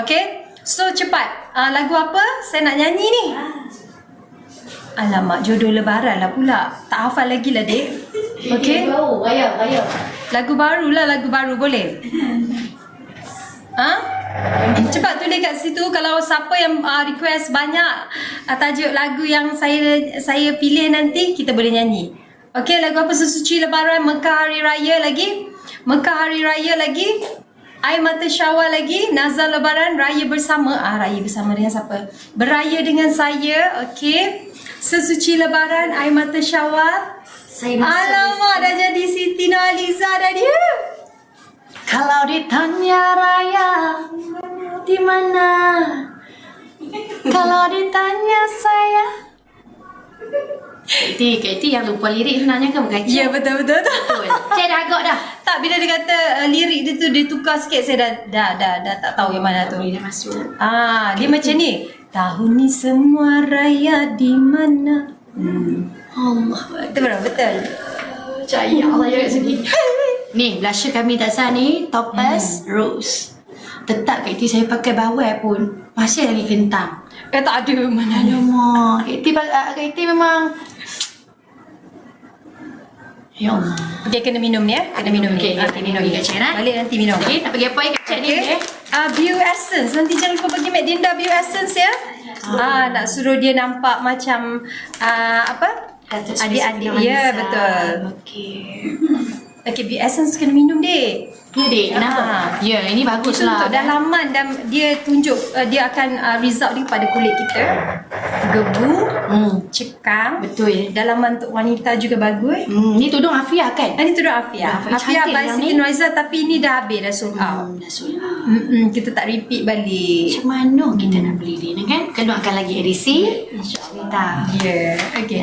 Okay. So cepat. Lagu apa saya nak nyanyi ni? Alamak, jodoh lebaran lah pula. Tak hafal lagi lah, Dek. Okay. Bayar. Lagu baru lah, lagu baru boleh? Cepat tulis kat situ kalau siapa yang request banyak tajuk lagu yang saya pilih nanti, kita boleh nyanyi. Okey, lagu apa? Sesuci Lebaran, Mekah Hari Raya lagi. Mekah Hari Raya lagi. Air Mata Syawal lagi. Nazar Lebaran, Raya Bersama. Raya bersama dengan siapa? Beraya dengan saya. Okey. Sesuci Lebaran, Air Mata Syawal. Alamak, dah jadi Siti Nurhaliza dah dia. Kalau ditanya raya di mana? Kalau ditanya saya. Kaiti yang lupa lirik sebenarnya kan bukan? Ya, betul. Saya dah agak dah. Tak, bila dia kata lirik dia tu dia tukar sikit, saya dah tak tahu yang mana tu. Dia dah masuk. Dia macam ni. Tahun ni semua raya di mana? Allah. Betul. Percaya Allah jaga sini. Ni blusher kami tak sah ni, Topaz Rose. Tetap Kaiti saya pakai bawal pun masih lagi kentang. Tak ada mana. Alamak, Kaiti memang. Ya Allah. Okay, kena minum ni ya. Kena minum Okey, ni. minum ni kat Cik Nat. Balik nanti minum. Okey, nak pergi apa kat Cik ni? Okay. Bio Essence. Nanti jangan lupa bagi Mek Dinda Bio Essence ya. Nak suruh dia nampak macam apa? Adik-adik. Ya, betul. Okey, Bio Essence kena minum, Dek. Ya, Dek. Kenapa? Ya, ini bagus Itu lah. untuk dalaman dan dia tunjuk dia akan result dia pada kulit kita. Gebu, cekang. Betul. Dalaman untuk wanita juga bagus. Ni tudung Afia kan? Ini tu dah Afia. Afia Afia cantik by yang Siti ni. Nurhaliza, tapi ini dah habis, dah sold out. Dah sold out. Kita tak repeat balik. Macam mana kita nak beli ni kan? Keluarkan lagi edisi. InsyaAllah. Ya. Okay.